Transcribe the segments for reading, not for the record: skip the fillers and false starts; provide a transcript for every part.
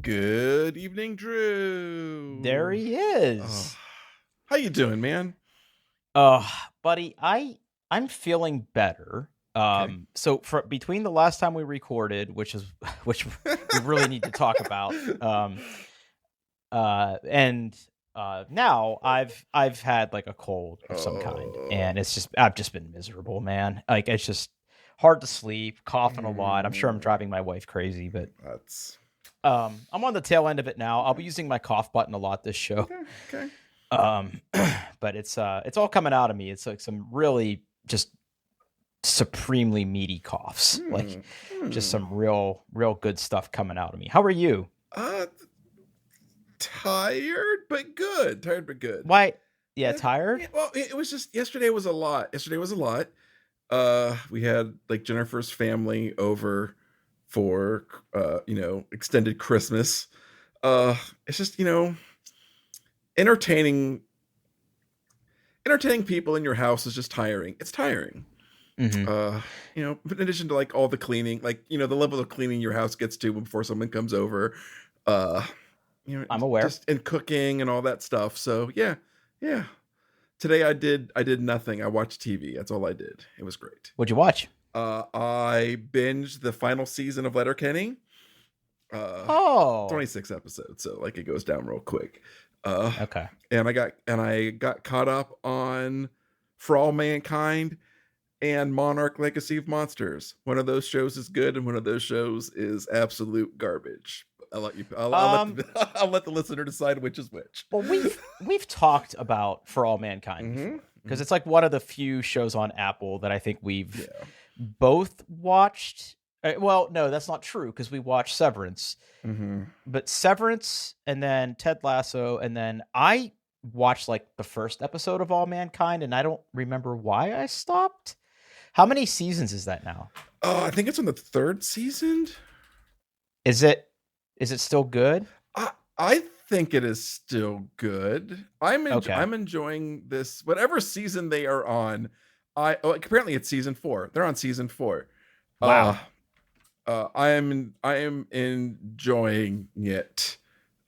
Good evening, There Drew. he Oh, is. how you doing, man? Uh, buddy, I'm feeling better. Okay. So for between the last time we recorded, which is which we really need to talk about, and now I've had like a cold of some kind, Oh, and I've just been miserable, man. Like it's just hard to sleep, coughing a lot. I'm sure I'm mm, driving my wife crazy, but that's I'm on the tail end of it now. I'll be using my cough button a lot this show. okay. Okay. Um, but it's all coming out of me. It's like some really just supremely meaty coughs, like Hmm. just Hmm. some real good stuff coming out of me. How are you? Uh, tired but good. Tired but good. Why? Yeah, Yeah. tired. Yeah. Well, it was just yesterday was a lot. Yesterday was a lot. We had like Jennifer's family over for extended Christmas. It's just entertaining entertaining people in your house is just tiring. It's tiring. Hmm. In addition to like all the cleaning, like the level of cleaning your house gets to before someone comes over, uh, I'm aware. just and cooking and all that stuff. So yeah, yeah. Today I did nothing. I watched TV. That's all I did. It was great. What'd you watch? I binged the final season of Letterkenny. Uh, Oh, 26 episodes, so like it goes down real quick. Uh, okay. and I got caught up on For All Mankind and Monarch Legacy of Monsters. One of those shows is good, and one of those shows is absolute garbage. I'll let you. I'll let Um, the I'll let the listener decide which is which. well, we've talked about For All Mankind Mm-hmm. before because Mm-hmm. it's like one of the few shows on Apple that I think we've Yeah. both watched. Well, no, that's not true because we watched Severance, Mm-hmm. but Severance and then Ted Lasso, and then I watched like the first episode of All Mankind, and I don't remember why I stopped. How many seasons is that now? Oh, I think it's on the third season. Is it still good? I think it is still good. Okay. I'm enjoying this whatever season they are on. Apparently it's season 4. They're on season 4. Uh Wow. I am enjoying it.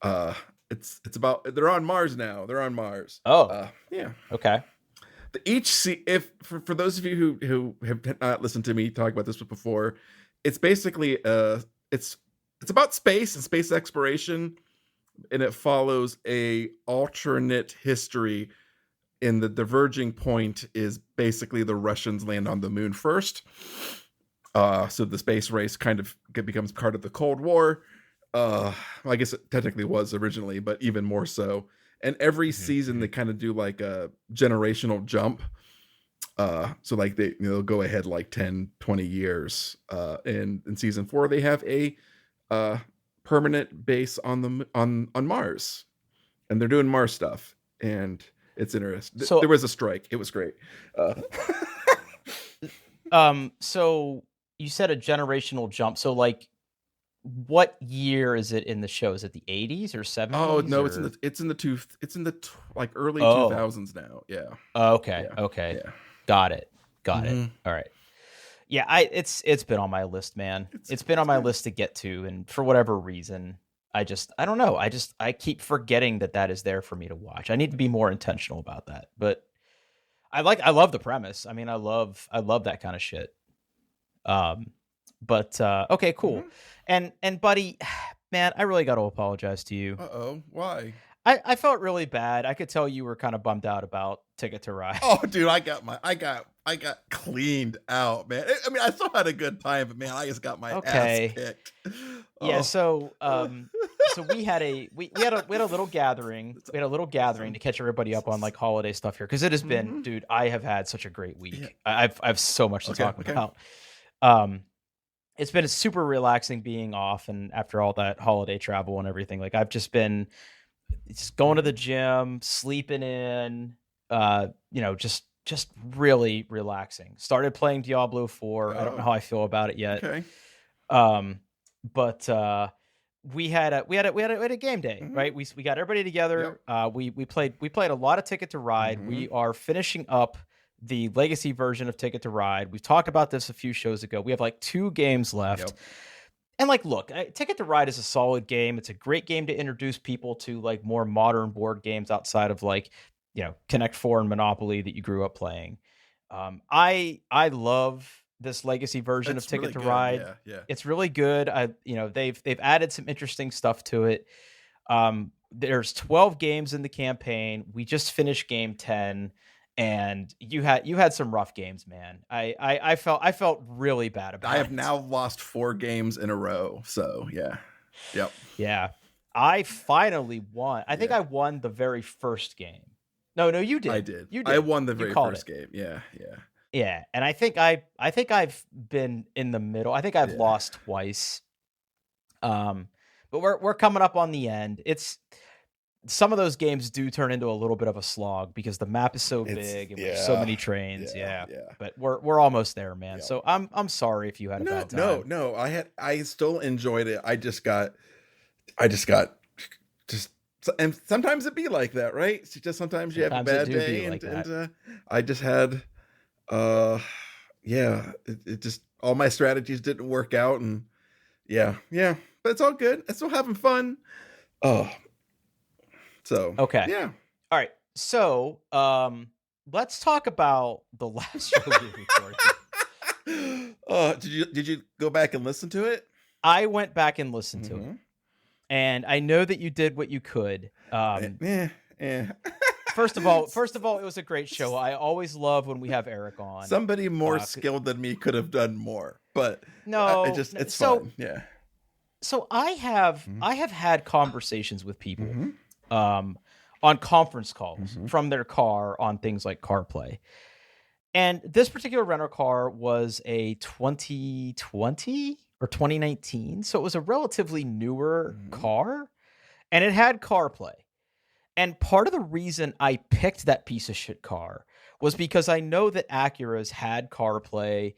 Uh it's about they're on Mars now. They're on Mars. Oh, Yeah. okay. If for those of you who have not listened to me talk about this before, it's basically it's about space and space exploration, and it follows a alternate history. And the diverging point is basically the Russians land on the moon first. So the space race kind of becomes part of the Cold War. Well, I guess it technically was originally, but even more so. And every Mhm, season they mhm. kind of do like a generational jump. So like they'll go ahead like 10, 20 years. And in season 4 they have a uh permanent base on on Mars, and they're doing Mars stuff, and it's interesting. There So, was a strike. It was great. Uh, so you said a generational jump. So, like, what year is it in the show? Is it the 80s or oh 70s no, or? it's in the like early Oh, 2000s now. Yeah, okay, yeah, okay, yeah. got it, got it. Hmm. All right. Yeah, it's been on my list, man. It's been It's on my good. list to get to, and for whatever reason, I don't know. I keep forgetting that is there for me to watch. I need to be more intentional about that. But I love the premise. I mean, I love that kind of shit. Um, but okay, cool. Hmm. And buddy, man, I really got to apologize to you. Uh-oh, why? I felt really bad. I could tell you were kind of bummed out about Ticket to Ride. Oh, dude, I got cleaned out, man. I mean, I still had a good time, but man, I just got my ass Okay. kicked. Yeah, Oh. so we had we had a little gathering. That's We had a little gathering awesome. to catch everybody up on like holiday stuff here because it has been, Hmm. dude, I have had such a great Yeah. week. I've so much to Okay. talk Okay. about. Um it's been super relaxing being off and after all that holiday travel and everything. Like I've just been just going to the gym, sleeping in, just really relaxing. Started playing Diablo 4. I don't know Oh. how I feel about it yet. Okay. Um, but we had a game day, Hmm. right? We got everybody Yep. together. We played a lot of Ticket to Ride. Hmm. We are finishing up the legacy version of Ticket to Ride. We've talked about this a few shows ago. We have like 2 games left. Yep. And like, look, Ticket to Ride is a solid game. It's a great game to introduce people to like more modern board games outside of like, Connect Four and Monopoly that you grew up playing. I love this legacy version of It's Ticket really to good. Ride. Yeah, yeah. It's really good. They've added some interesting stuff to it. There's 12 games in the campaign. We just finished game 10, and you had some rough games, man. I felt really bad about I have it. now lost 4 games in a row. So yeah. Yep. Yeah. I finally won. I think Yeah. I won the very first game. No, you did. I did. You I did. won the You very called first game. Yeah, yeah. Yeah, and I think I've been in the middle. I think I've Yeah. lost twice. But we're coming up on the end. It's some of those games do turn into a little bit of a slog because the map is so big and there's so many trains. Yeah. Yeah. But we're almost there, man. Yeah. So I'm sorry if you had a bad time. No. I still enjoyed it. I just got just and sometimes it be like that, right? It's just sometimes you have a Sometimes it bad do be day like that. and I just had yeah, it just all my strategies didn't work out and yeah. But it's all good. I'm still having fun. Oh. So, Okay. yeah. All right. So, let's talk about the last show we recorded. Did you go back and listen to it? I went back and listened to it, and I know that you did what you could. Yeah. First of all, it was a great show. I always love when we have Eric on. Somebody more skilled than me could have done more, but it's fun. Yeah. So I have had conversations with people Mm-hmm. On conference calls from their car on things like CarPlay. And this particular rental car was a 2020 or 2019. So it was a relatively newer car, and it had CarPlay. And part of the reason I picked that piece of shit car was because I know that Acura's had CarPlay.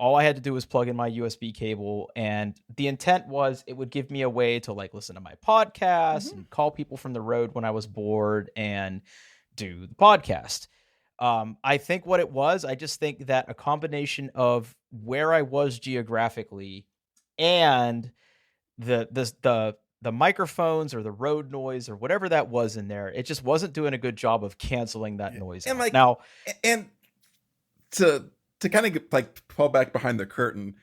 All I had to do was plug in my USB cable, and the intent was it would give me a way to like listen to my podcast and call people from the road when I was bored and do the podcast. I think what it was, I just think that a combination of where I was geographically and the microphones or the road noise or whatever that was in there, it just wasn't doing a good job of canceling that noise And out. like Now, and to kind of like pull back behind the curtain,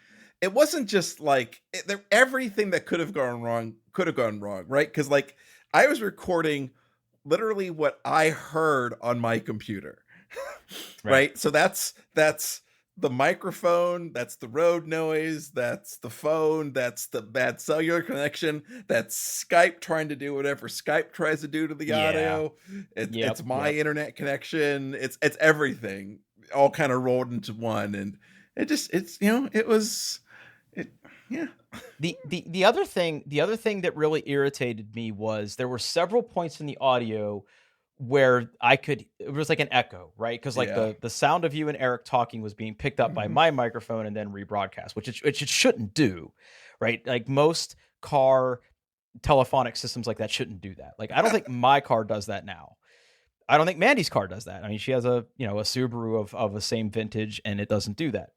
it wasn't just like everything that could have gone wrong, right? Because like I was recording literally what I heard on my computer, right? So that's the microphone, that's the road noise, that's the phone, that's the bad cellular connection, that's Skype trying to do whatever Skype tries to do to the audio. It's my internet connection. It's everything all kind of rolled into one, and the other thing that really irritated me was there were several points in the audio where it was like an echo, right? Because like the sound of you and Eric talking was being picked up by my microphone and then rebroadcast, which it shouldn't do, right? Like most car telephonic systems like that shouldn't do that. Like I don't think my car does that now. I don't think Mandy's car does that. I mean, she has a Subaru of the same vintage, and it doesn't do that.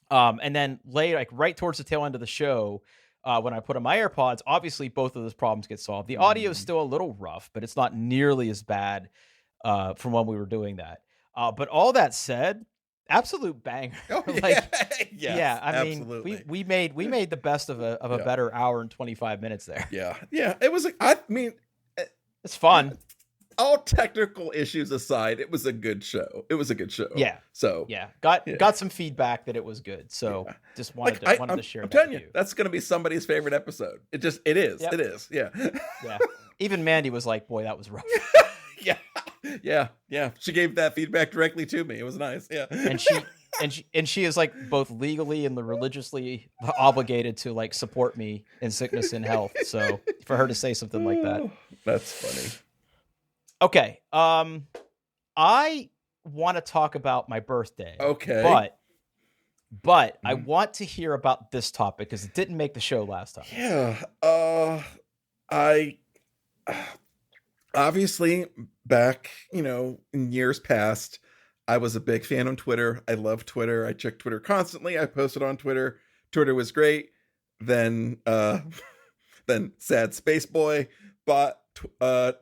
And then later, like right towards the tail end of the show, when I put on my AirPods, obviously both of those problems get solved. The audio is still a little rough, but it's not nearly as bad from when we were doing that. But all that said, absolute banger. Oh, yeah. I mean, absolutely. we made the best of a better hour and 25 minutes there. Yeah. It was. It's fun. All technical issues aside, it was a good show. Yeah. So got some feedback that it was good. So just wanted to share. I'm that telling with you, that's going to be somebody's favorite episode. It is. Yep. It is. Yeah. Yeah. Even Mandy was like, "Boy, that was rough." Yeah. She gave that feedback directly to me. It was nice. Yeah. And she is like both legally and religiously obligated to like support me in sickness and health. So for her to say something like that, that's funny. Okay. I want to talk about my birthday. Okay. But I want to hear about this topic because it didn't make the show last time. Yeah. I obviously back, in years past, I was a big fan on Twitter. I love Twitter. I check Twitter constantly. I posted on Twitter. Twitter was great. then then Sad Space Boy bought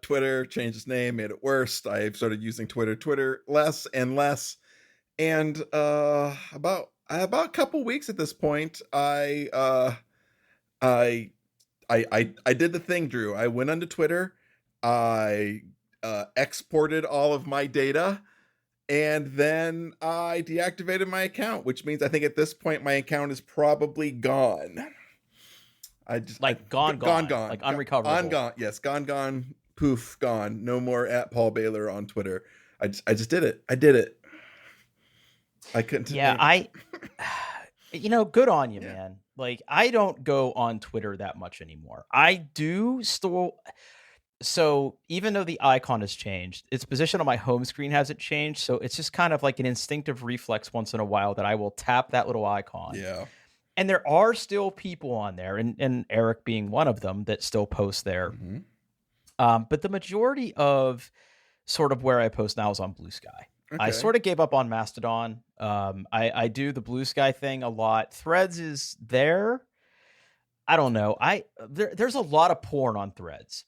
Twitter, changed his name, made it worse. I started using Twitter less and less, and about a couple weeks at this point, I did the thing, Drew. I went onto Twitter, I exported all of my data, and then I deactivated my account, which means I think at this point my account is probably gone. Gone, like unrecoverable. Gone. Yes, gone. Poof, gone. No more at Paul Baylor on Twitter. I just did it. I did it. I couldn't. Yeah, good on you, man. Like, I don't go on Twitter that much anymore. I do still. So even though the icon has changed, its position on my home screen hasn't changed. So it's just kind of like an instinctive reflex once in a while that I will tap that little icon. Yeah. And there are still people on there, and Eric being one of them, that still post there. Mm-hmm. But the majority of sort of where I post now is on Blue Sky. Okay. I sort of gave up on Mastodon. I do the Blue Sky thing a lot. Threads is there. I don't know. There's a lot of porn on Threads.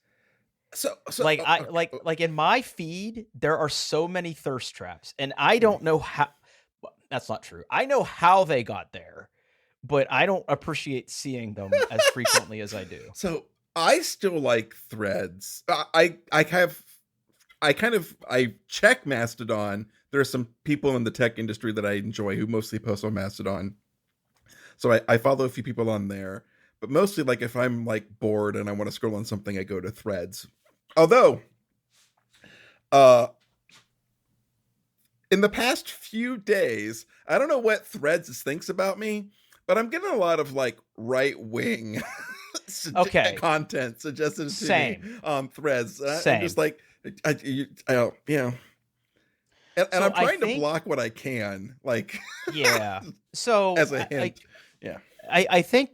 So like in my feed, there are so many thirst traps, and I don't know how. Well, that's not true. I know how they got there, but I don't appreciate seeing them as frequently as I do. So I still like Threads. I check Mastodon. There are some people in the tech industry that I enjoy who mostly post on Mastodon. So I follow a few people on there, but mostly like if I'm like bored and I want to scroll on something, I go to Threads. Although, in the past few days, I don't know what Threads thinks about me, but I'm getting a lot of like right-wing content suggested to me on Threads. I'm just like, yeah. And I'm trying to block what I can, like. Yeah. So as a hint, I think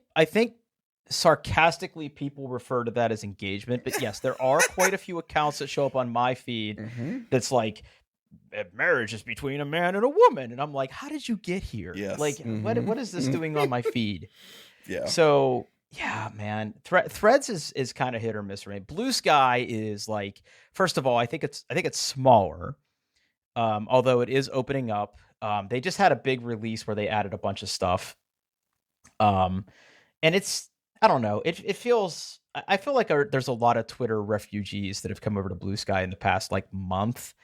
sarcastically people refer to that as engagement, but yes, there are quite a few accounts that show up on my feed that's like, marriage is between a man and a woman, and I'm like, how did you get here? Yes. Like, what is this doing on my feed? Yeah. So yeah, man, Threads is kind of hit or miss for me. Blue Sky is like, first of all, I think it's smaller, although it is opening up. They just had a big release where they added a bunch of stuff, and it's, I don't know, it feels, I feel like there's a lot of Twitter refugees that have come over to Blue Sky in the past like month,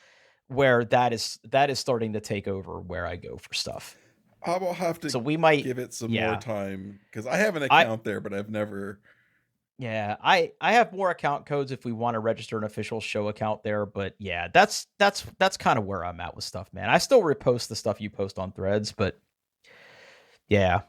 where that is starting to take over where I go for stuff. I will have to. So we might give it some more time, because I have an account there, but I've never. Yeah, I have more account codes if we want to register an official show account there, but yeah, that's kind of where I'm at with stuff, man. I still repost the stuff you post on Threads, but yeah.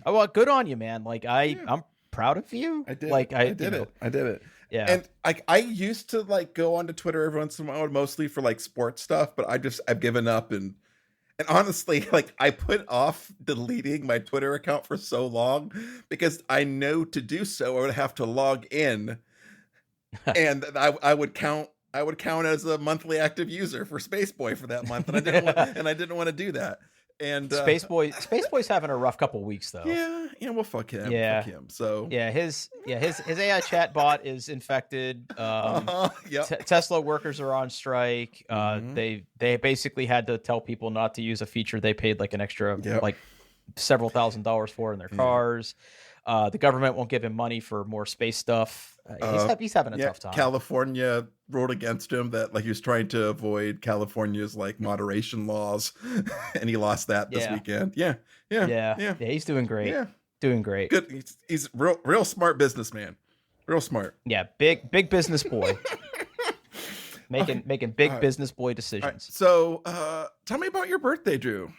Oh, well, good on you, man. Like I'm proud of you. I did. Like I did it. Yeah. And I used to like go onto Twitter every once in a while, mostly for like sports stuff, but I've given up, and honestly, like, I put off deleting my Twitter account for so long because I know to do so I would have to log in, and I would count as a monthly active user for Spaceboy for that month, and I didn't want to do that. And Spaceboy's having a rough couple weeks though. Yeah, well, fuck him. Yeah. Fuck him. So his AI chat bot is infected. Tesla workers are on strike. They basically had to tell people not to use a feature they paid like an extra like several $1,000s for in their cars. The government won't give him money for more space stuff. He's having a tough time. California ruled against him that like he was trying to avoid California's like moderation laws, and he lost that this weekend. Yeah. He's doing great. Yeah, doing great. Good. He's real smart businessman. Real smart. Yeah, big business boy. making big business boy decisions. Right. So, tell me about your birthday, Drew.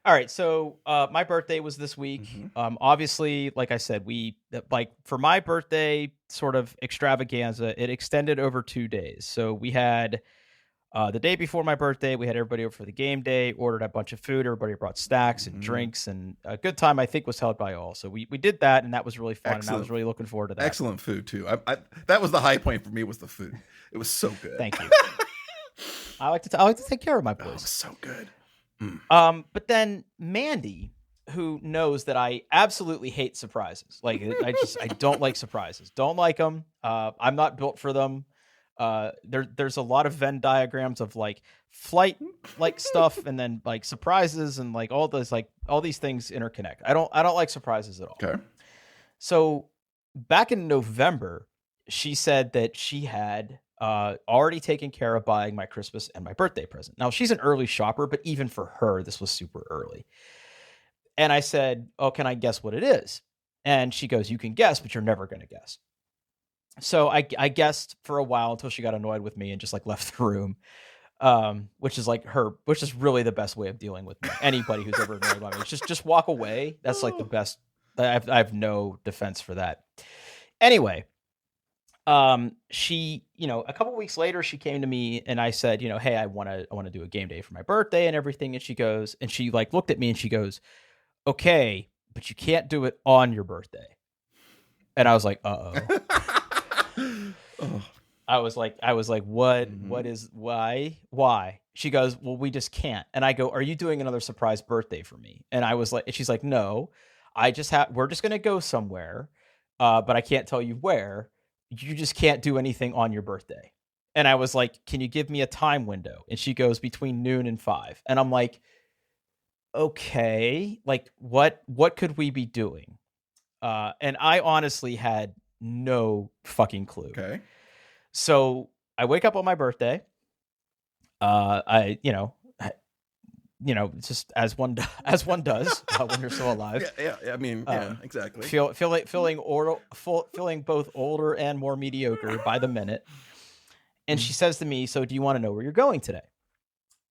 All right, so my birthday was this week. Obviously, like I said, for my birthday sort of extravaganza, it extended over 2 days. So we had the day before my birthday, we had everybody over for the game day, ordered a bunch of food. Everybody brought snacks and drinks, and a good time, I think, was held by all. So we did that, and that was really fun, and I was really looking forward to that. Excellent food, too. That was the high point for me, was the food. It was so good. Thank you. I like to take care of my boys. Oh, it was so good. But then Mandy who knows that I absolutely hate surprises. Like I don't like surprises. Don't like them. I'm not built for them. There's a lot of Venn diagrams of like flight like stuff and then like surprises and like all these things interconnect. I don't like surprises at all. Okay. So back in November, she said that she had already taken care of buying my Christmas and my birthday present. Now she's an early shopper, but even for her, this was super early. And I said, "Oh, can I guess what it is?" And she goes, "You can guess, but you're never going to guess." So I guessed for a while until she got annoyed with me and just like left the room. Which is really the best way of dealing with me. Anybody who's ever annoyed by me, just walk away. That's like the best. I have no defense for that. Anyway, she, a couple weeks later, she came to me and I said, "Hey, I want to do a game day for my birthday and everything." And she like looked at me and she goes, "Okay, but you can't do it on your birthday." And I was like, "Uh-oh." Oh. I was like, what? Mhm. What is why? She goes, "Well, we just can't." And I go, "Are you doing another surprise birthday for me?" And she's like, "No, we're just gonna go somewhere, but I can't tell you where. You just can't do anything on your birthday." And I was like, "Can you give me a time window?" And she goes, "Between noon and 5." And I'm like, "Okay, like what could we be doing?" And I honestly had no fucking clue. Okay. So I wake up on my birthday. Just as one does when you're still alive. Yeah. I mean, yeah, exactly. Feeling both older and more mediocre by the minute. And she says to me, "So do you want to know where you're going today?"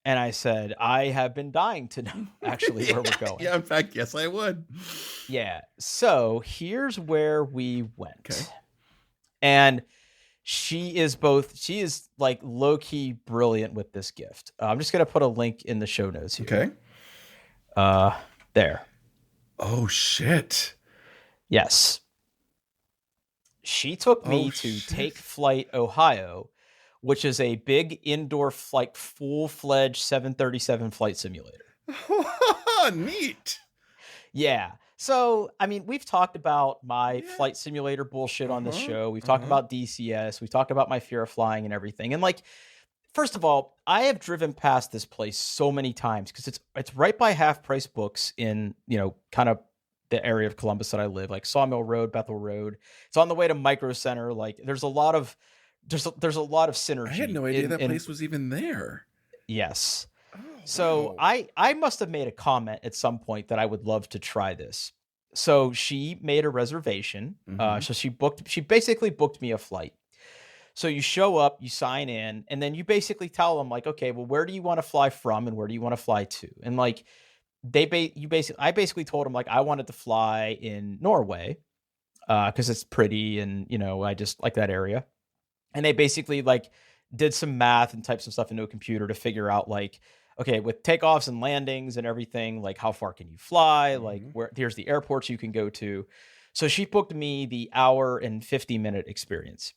And I said, "I have been dying to know actually where we're going." Yeah, in fact, yes, I would. Yeah. So here's where we went. Okay. And she is like low key brilliant with this gift. I'm just going to put a link in the show notes here. Okay. There. Oh, shit. Yes. She took me to Take Flight, Ohio, which is a big indoor flight, full-fledged 737 flight simulator. Neat. Yeah. So, I mean, we've talked about my flight simulator bullshit on this show. We've talked about DCS. We've talked about my fear of flying and everything. And like, first of all, I have driven past this place so many times because it's right by Half Price Books in, kind of the area of Columbus that I live, like Sawmill Road, Bethel Road. It's on the way to Micro Center. Like, there's a lot of synergy. I had no idea that place was even there. Yes. Oh, so wow. I must have made a comment at some point that I would love to try this. So she made a reservation. So she basically booked me a flight. So you show up, you sign in, and then you basically tell them like, "Okay, well, where do you want to fly from and where do you want to fly to?" And like I basically told them like I wanted to fly in Norway because it's pretty and I just like that area. And they basically like did some math and typed some stuff into a computer to figure out like, okay, with takeoffs and landings and everything, like how far can you fly? Like here's the airports you can go to. So she booked me the hour and 50-minute experience.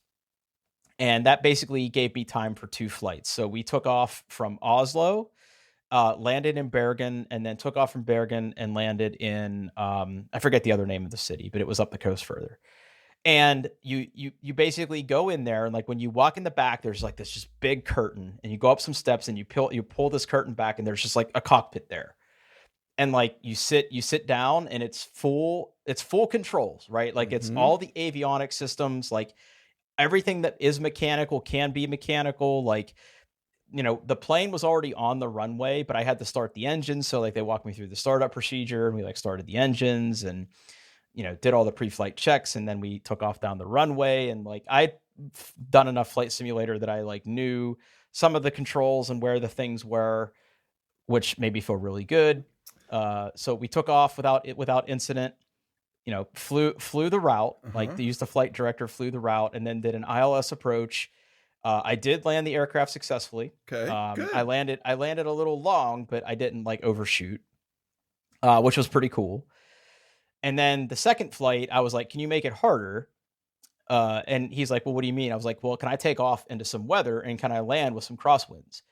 And that basically gave me time for 2 flights. So we took off from Oslo, landed in Bergen, and then took off from Bergen and landed in, I forget the other name of the city, but it was up the coast further. And you basically go in there, and like when you walk in the back, there's like this just big curtain, and you go up some steps, and you pull this curtain back, and there's just like a cockpit there, and like you sit down, and it's full controls, right? Like it's all the avionics systems, like everything that is mechanical can be mechanical. Like the plane was already on the runway, but I had to start the engines, so like they walked me through the startup procedure, and we like started the engines and did all the pre-flight checks, and then we took off down the runway. And like I'd done enough flight simulator that I like knew some of the controls and where the things were, which made me feel really good. So we took off without incident. Flew the route. Like they used the flight director, flew the route, and then did an ILS approach. I did land the aircraft successfully. Okay, good. I landed a little long, but I didn't like overshoot, which was pretty cool. And then the second flight, I was like, "Can you make it harder?" And he's like, "Well, what do you mean?" I was like, "Well, can I take off into some weather and can I land with some crosswinds?"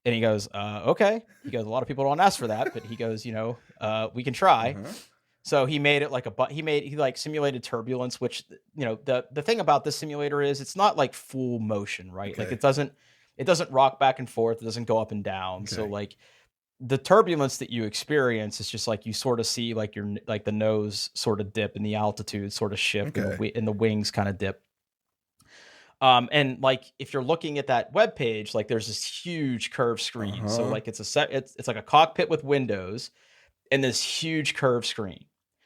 And he goes, okay. He goes, a lot of people don't ask for that, but he goes, we can try. Uh-huh. So he made it like he like simulated turbulence, which, the thing about this simulator is it's not like full motion, right? Okay. Like it doesn't rock back and forth. It doesn't go up and down. Okay. So like the turbulence that you experience is just like you sort of see like the nose sort of dip and the altitude sort of shift and the wings kind of dip. And like if you're looking at that web page, like there's this huge curved screen. So like it's like a cockpit with windows and this huge curved screen.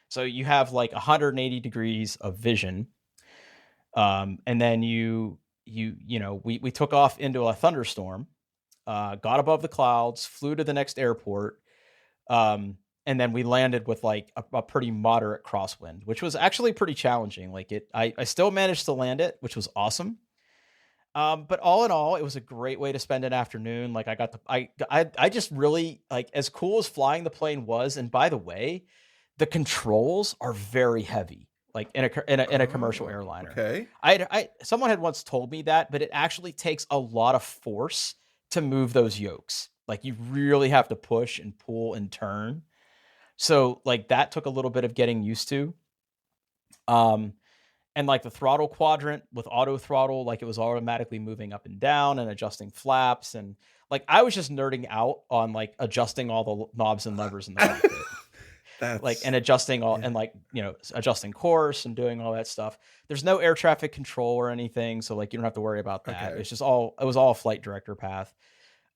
So you have like 180 degrees of vision. And then we took off into a thunderstorm, got above the clouds, flew to the next airport. And then we landed with like a pretty moderate crosswind, which was actually pretty challenging. Like I still managed to land it, which was awesome. But all in all, it was a great way to spend an afternoon. Like I just really like, as cool as flying the plane was. And by the way, the controls are very heavy, like in a commercial airliner. Okay. Someone had once told me that, but it actually takes a lot of force to move those yokes. Like you really have to push and pull and turn. So like that took a little bit of getting used to. And like the throttle quadrant with auto throttle, like it was automatically moving up and down and adjusting flaps. And like, I was just nerding out on like adjusting all the knobs and levers in the cockpit. And adjusting and like, adjusting course and doing all that stuff. There's no air traffic control or anything. So like, you don't have to worry about that. Okay. It's just it was all flight director path.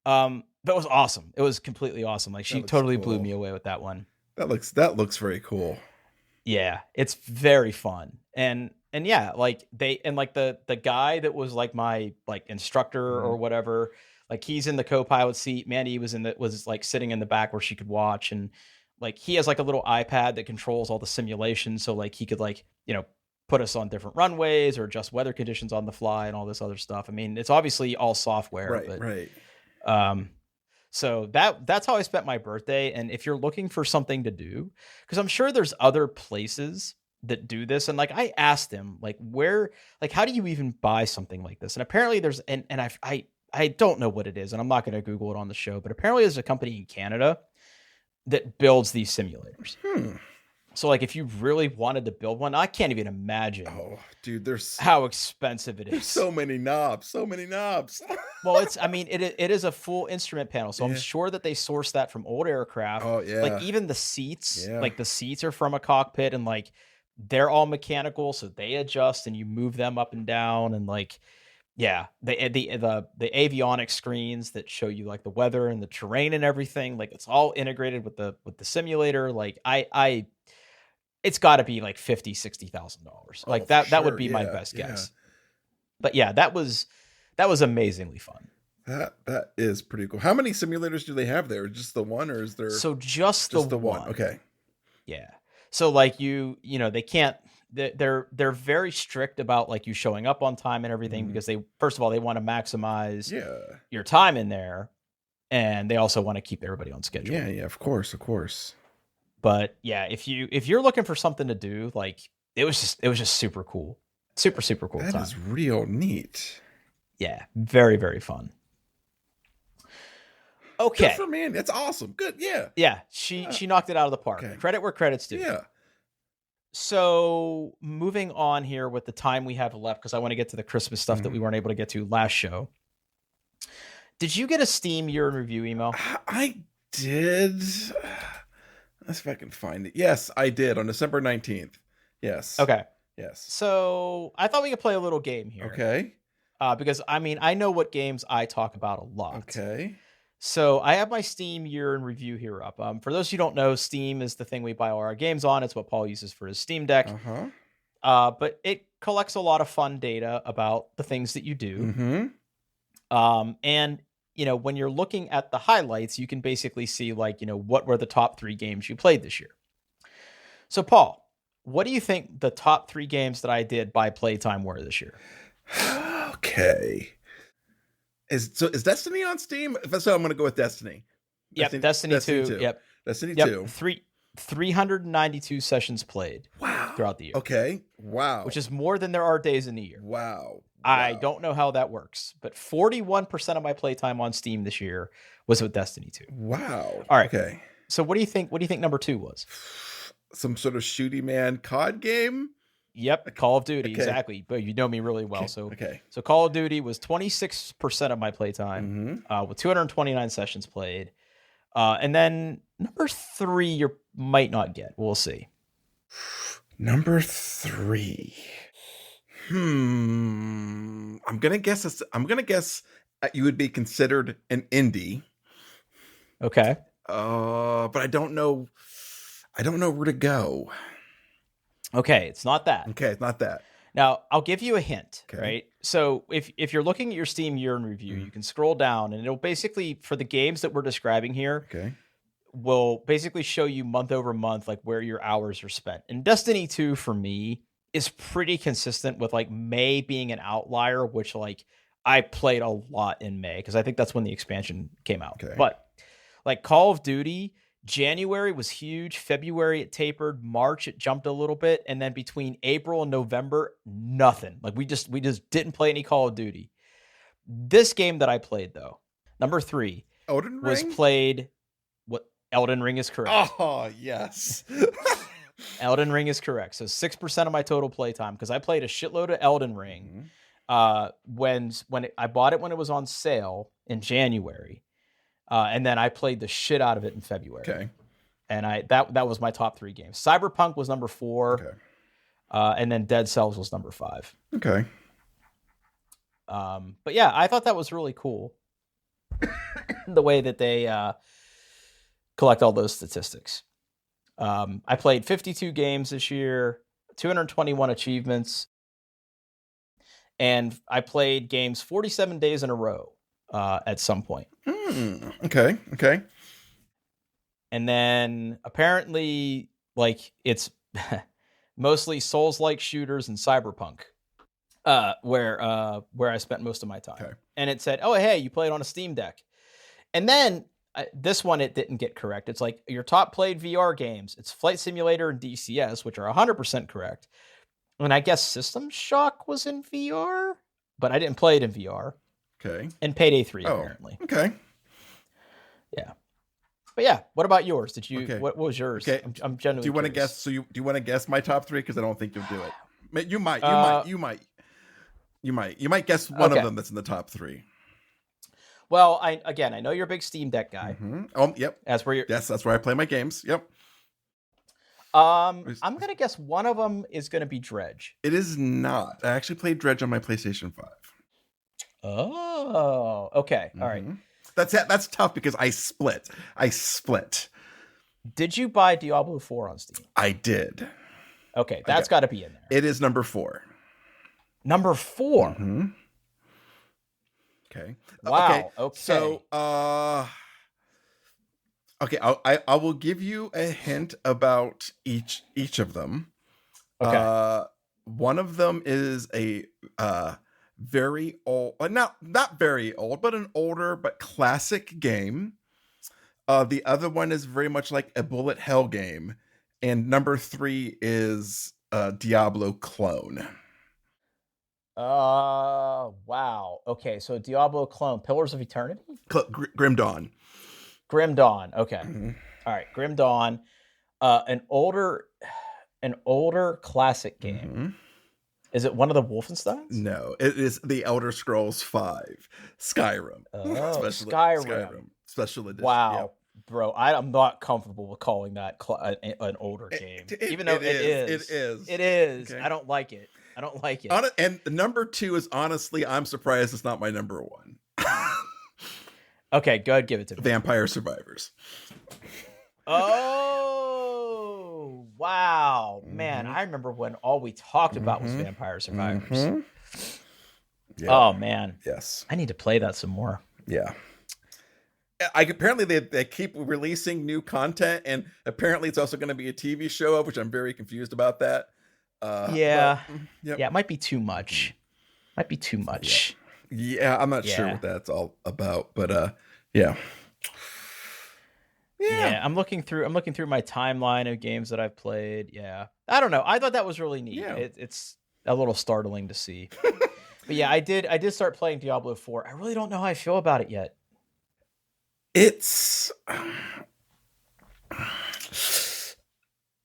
But it was awesome. It was completely awesome. Like she totally blew me away with that one. That looks very cool. Yeah, it's very fun. And yeah, like the guy that was like my like instructor or whatever, like he's in the co-pilot seat. Mandy was like sitting in the back where she could watch, and like he has like a little iPad that controls all the simulations. So like he could like, put us on different runways or adjust weather conditions on the fly and all this other stuff. I mean, it's obviously all software, right. So that's how I spent my birthday. And if you're looking for something to do, because I'm sure there's other places that do this. And like, I asked him like, how do you even buy something like this? And apparently there's, and I don't know what it is, and I'm not going to Google it on the show, but apparently there's a company in Canada that builds these simulators. So like, if you really wanted to build one, I can't even imagine. Oh, dude, there's how expensive it is. There's so many knobs. Well, it is a full instrument panel. So I'm sure that they source that from old aircraft. Oh yeah. Like even the seats, like the seats are from a cockpit, and like they're all mechanical. So they adjust and you move them up and down. And like, yeah, the avionics screens that show you like the weather and the terrain and everything, like it's all integrated with the simulator. Like it's got to be like $50,000-$60,000. Like that would be my best guess. But yeah, that was amazingly fun. That is pretty cool. How many simulators do they have there? Just the one, or is there? So just the one. Okay. Yeah. So like they can't. They're very strict about like you showing up on time and everything, because they first of all they want to maximize your time in there, and they also want to keep everybody on schedule. Yeah. Of course. But yeah, if you're looking for something to do, like it was just super cool. Super cool. That is real neat. Yeah, very, very fun. Okay. Good for man. That's awesome. Good. Yeah. Yeah. She knocked it out of the park. Okay. Credit where credit's due. Yeah. So moving on here with the time we have left, because I want to get to the Christmas stuff that we weren't able to get to last show. Did you get a Steam year in review email? I did. Let's see if I can find it. Yes, I did on December 19th. Yes. Okay. Yes. So I thought we could play a little game here. Okay. Because I mean, I know what games I talk about a lot. Okay. So I have my Steam year in review here up. For those who don't know, Steam is the thing we buy all our games on. It's what Paul uses for his Steam Deck. But it collects a lot of fun data about the things that you do. And when you're looking at the highlights, you can basically see like, what were the top 3 games you played this year. So Paul, what do you think the top 3 games that I did by playtime were this year? Okay. Is Destiny on Steam? If that's so, I'm going to go with Destiny. Yep, Destiny 2. Yep. Destiny 2. 392 sessions played. Wow. Throughout the year. Okay. Wow. Which is more than there are days in the year. Wow. I Wow. don't know how that works, but 41% of my playtime on Steam this year was with Destiny 2. Wow. All right. Okay. So what do you think? What do you think number 2 was? Some sort of shooty man COD game. Yep, Call of Duty, Okay. exactly. But you know me really well, Okay. so Call of Duty was 26% of my playtime, Mhm. with 229 sessions played. And then number 3, you might not get. We'll see. Number 3. I'm gonna guess. You would be considered an indie. Okay. But I don't know. I don't know where to go. Okay, it's not that. Okay, it's not that. Now, I'll give you a hint, Okay. right? So if you're looking at your Steam year in review, you can scroll down and it'll basically, for the games that we're describing here, Okay. will basically show you month over month, like where your hours are spent. And Destiny 2 for me is pretty consistent with like May being an outlier, which like I played a lot in May because I think that's when the expansion came out. Okay. But like Call of Duty, January was huge. February it tapered. March it jumped a little bit, and then between April and November, nothing. Like we just didn't play any Call of Duty. This game that I played though, number 3, Elden was Ring? played. What Elden Ring is correct. Oh yes. Elden Ring is correct. So 6% of my total playtime because I played a shitload of Elden Ring. When I bought it when it was on sale in January. And then I played the shit out of it in February. Okay. And that was my top 3 games. Cyberpunk was number 4. Okay. And then Dead Cells was number 5. Okay. But yeah, I thought that was really cool. The way that they collect all those statistics. I played 52 games this year, 221 achievements. And I played games 47 days in a row at some point. Okay. Okay. And then apparently, like, it's mostly Souls-like shooters and Cyberpunk, where I spent most of my time. Okay. And it said, "Oh, hey, you played on a Steam Deck." And then this one, it didn't get correct. It's like your top played VR games. It's Flight Simulator and DCS, which are 100% correct. And I guess System Shock was in VR, but I didn't play it in VR. Okay. And Payday 3, apparently. Okay. Yeah. But yeah, what about yours? Did you? Okay. What was yours? Okay. I'm genuinely. Do you want to curious. guess? Do you want to guess my top 3? Because I don't think you'll do it. You might. You might guess one Okay. of them that's in the top 3. Well, I know you're a big Steam Deck guy. Yep. That's where you're. Yes, that's where I play my games. Yep. I'm gonna guess one of them is gonna be Dredge. It is not. I actually played Dredge on my PlayStation 5. Oh, okay, all right. That's tough because I split. Did you buy Diablo 4 on Steam? I did. Okay, that's got to be in there. It is number 4. Number 4. Okay. Wow. Okay. So, okay, I will give you a hint about each of them. Okay. One of them is a very old, not very old, but an older but classic game. The other one is very much like a bullet hell game, and number 3 is a Diablo clone. Wow. Okay, so Diablo clone, Pillars of Eternity? Grim Dawn. Grim Dawn. Okay. All right, Grim Dawn. An older classic game. Is it one of the Wolfensteins? No, it is the Elder Scrolls V, Skyrim. Oh, Skyrim Special Edition. Wow, bro, I'm not comfortable with calling that an older game, even though it is. It is. Okay. I don't like it. And number 2 is, honestly, I'm surprised it's not my number 1. Okay, go ahead, give it to me. Vampire Survivors. Oh, wow, man! I remember when all we talked about was Vampire Survivors. Yeah. Oh man, Yes. I need to play that some more. Yeah. Apparently they keep releasing new content, and apparently it's also going to be a TV show, of which I'm very confused about that. Yeah, yep. yeah, it might be too much. Yeah, I'm not sure what that's all about, but yeah. Yeah, I'm looking through my timeline of games that I've played. Yeah, I don't know. I thought that was really neat. Yeah. It's a little startling to see. But yeah, I did start playing Diablo 4. I really don't know how I feel about it yet. It's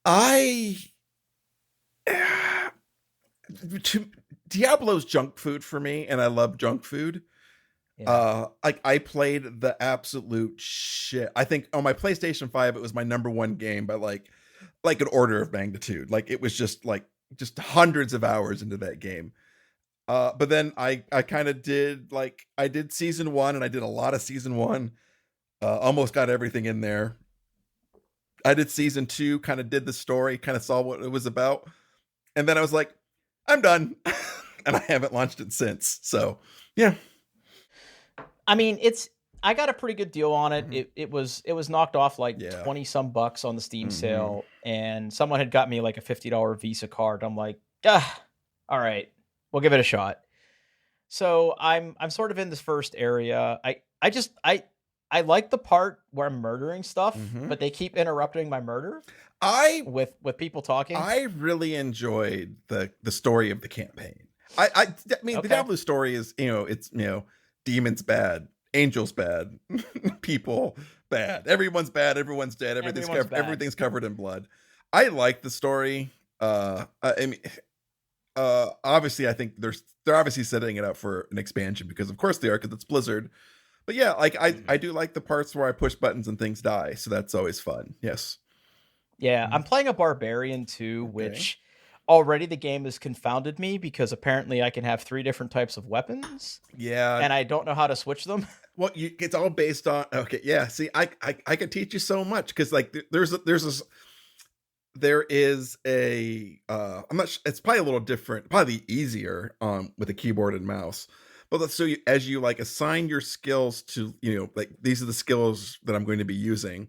I Diablo's junk food for me, and I love junk food. Yeah. I played the absolute shit. I think on my PlayStation 5 it was my number one game by like an order of magnitude. Like it was just hundreds of hours into that game. But then I kind of did I did season 1 and I did a lot of season 1. Almost got everything in there. I did season 2, kind of did the story, kind of saw what it was about. And then I was like, I'm done. And I haven't launched it since. So, yeah. I mean, I got a pretty good deal on it. It was knocked off like Yeah. 20 some bucks on the Steam sale, and someone had got me like a $50 Visa card. I'm like, all right, we'll give it a shot. So I'm sort of in this first area. I like the part where I'm murdering stuff, but they keep interrupting my murder. With people talking. I really enjoyed the story of the campaign. I mean, the Diablo story is, it's, demons bad, angels bad, people bad, everyone's bad, everyone's dead, everything's covered in blood. I like the story. I mean, obviously, I think they're obviously setting it up for an expansion because, of course, they are, because it's Blizzard. But yeah, I do like the parts where I push buttons and things die, so that's always fun. Yes. Yeah, I'm playing a barbarian too, which already the game has confounded me because apparently I can have 3 different types of weapons. Yeah. And I don't know how to switch them. Well, it's all based on, okay, yeah. See, I could teach you so much because there is a I'm not sure, it's probably a little different, probably easier with a keyboard and mouse. But so as you assign your skills to, these are the skills that I'm going to be using,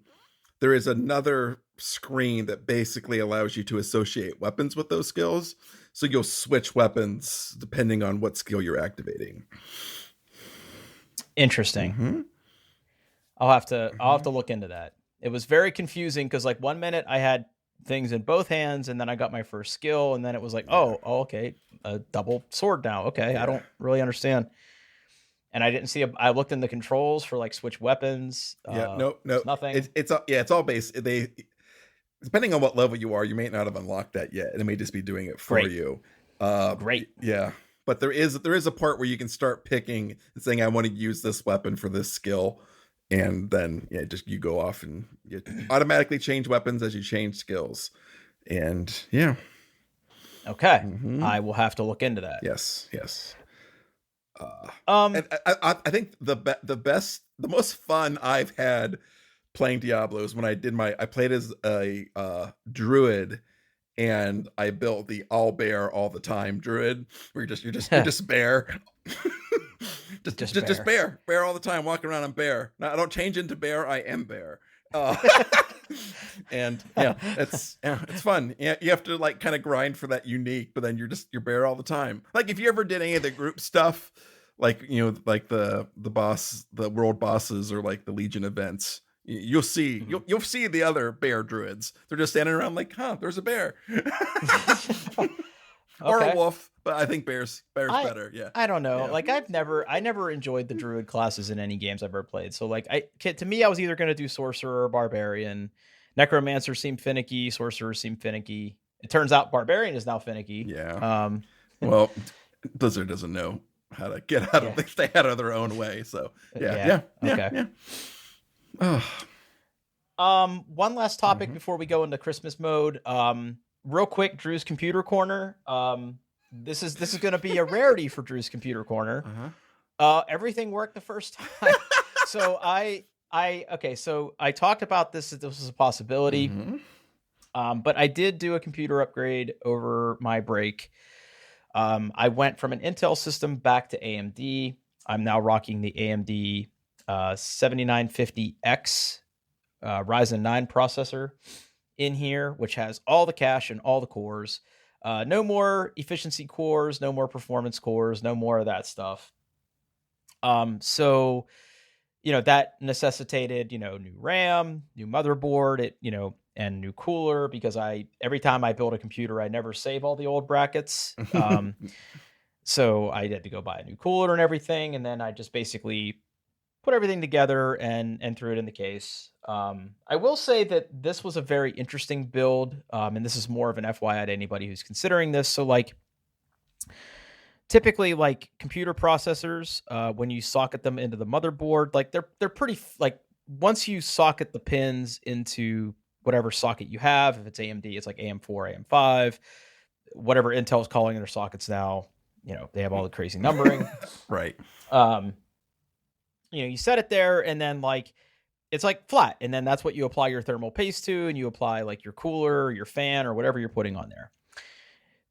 there is another screen that basically allows you to associate weapons with those skills. So you'll switch weapons depending on what skill you're activating. Interesting. I'll have to look into that. It was very confusing because 1 minute I had things in both hands and then I got my first skill and then it was like, oh, okay, a double sword now. Okay, I don't really understand. And I didn't see I looked in the controls for switch weapons. No, nothing. It's all base. Depending on what level you are, you may not have unlocked that yet, and it may just be doing it for you. Great. Yeah, but there is a part where you can start picking and saying, I want to use this weapon for this skill, and then just you go off and you automatically change weapons as you change skills, and yeah. Okay, I will have to look into that. Yes. And I think the most fun I've had playing Diablo is when I played as a druid, and I built the all bear all the time druid, where you're just bear. just bear all the time, walking around on bear. Now I don't change into bear, I am bear. And it's fun. Yeah, you have to kind of grind for that unique, but then you're bear all the time. If you ever did any of the group stuff, the world bosses or the Legion events, you'll see you'll see the other bear druids. They're just standing around there's a bear. Or a wolf, but I think bear's better. Yeah. I don't know. I never enjoyed the druid classes in any games I've ever played. So to me, I was either going to do sorcerer or barbarian. Necromancer seemed finicky. Sorcerer seemed finicky. It turns out barbarian is now finicky. Yeah. Well, Blizzard doesn't know how to get out of things. Stay out of their own way. So yeah. Okay. Yeah. One last topic before we go into Christmas mode. Real quick, Drew's Computer Corner. This is going to be a rarity for Drew's Computer Corner. Everything worked the first time. So so I talked about this, that this was a possibility. But I did do a computer upgrade over my break. I went from an Intel system back to AMD. I'm now rocking the AMD 7950X Ryzen 9 processor in here, which has all the cache and all the cores. No more efficiency cores, no more performance cores, no more of that stuff. So, that necessitated, new RAM, new motherboard, and new cooler, because every time I build a computer, I never save all the old brackets. So I had to go buy a new cooler and everything, and then I just basically put everything together and threw it in the case. I will say that this was a very interesting build, and this is more of an FYI to anybody who's considering this. So like typically like computer processors, when you socket them into the motherboard, like they're pretty like once you socket the pins into whatever socket you have, if it's AMD, it's like AM4, AM5, whatever Intel's calling their sockets now. You know, they have all the crazy numbering. Right. Um, you set it there, and then like it's like flat, and then that's what you apply your thermal paste to, and you apply like your cooler, or your fan, or whatever you're putting on there.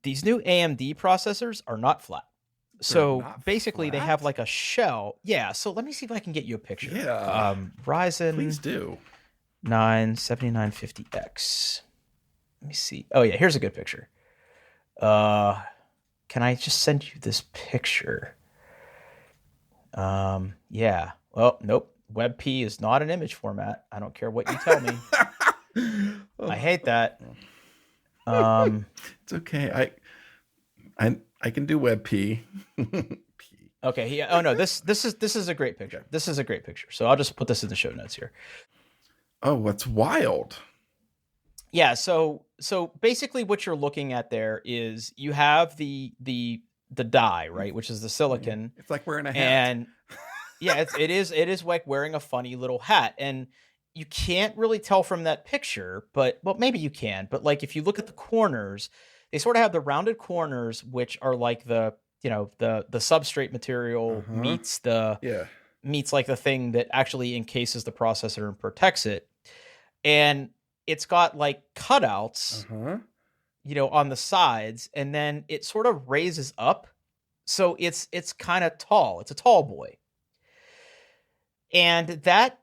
These new AMD processors are not flat. So not basically, they flat? have like a shell. Yeah. So let me see if I can get you a picture. Yeah. Ryzen Please do. 9 7950X. Let me see. Oh yeah, here's a good picture. Can I just send you this picture? Yeah. Well, nope. WebP is not an image format. I don't care what you tell me. I hate that. It's okay. I can do WebP. Okay. Yeah. Oh no. This is a great picture. This is a great picture. So I'll just put this in the show notes here. Oh, what's wild? Yeah. So basically, what you're looking at there is you have the die, right, which is the silicon. It's like wearing a hat. And yeah, it is like wearing a funny little hat, and you can't really tell from that picture, but well, maybe you can. But like if you look at the corners, they sort of have the rounded corners, which are like the substrate material meets like the thing that actually encases the processor and protects it, and it's got like cutouts, on the sides, and then it sort of raises up, so it's kind of tall. It's a tall boy, and that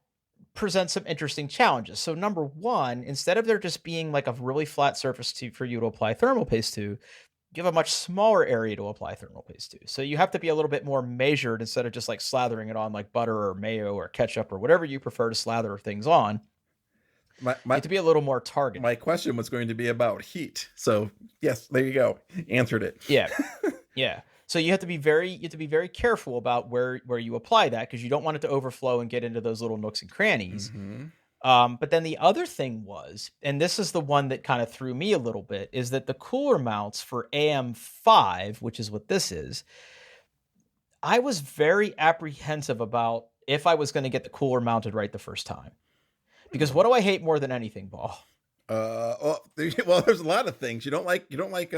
presents some interesting challenges. So number one, instead of there just being like a really flat surface for you to apply thermal paste to, you have a much smaller area to apply thermal paste to. So you have to be a little bit more measured instead of just like slathering it on like butter or mayo or ketchup or whatever you prefer to slather things on. You have to be a little more targeted. My question was going to be about heat. So yes, there you go. Answered it. Yeah. Yeah. So you have to be very careful about where you apply that, because you don't want it to overflow and get into those little nooks and crannies. But then the other thing was, and this is the one that kind of threw me a little bit, is that the cooler mounts for AM5, which is what this is, I was very apprehensive about if I was going to get the cooler mounted right the first time. Because what do I hate more than anything, Ball? Well, there's a lot of things. You don't like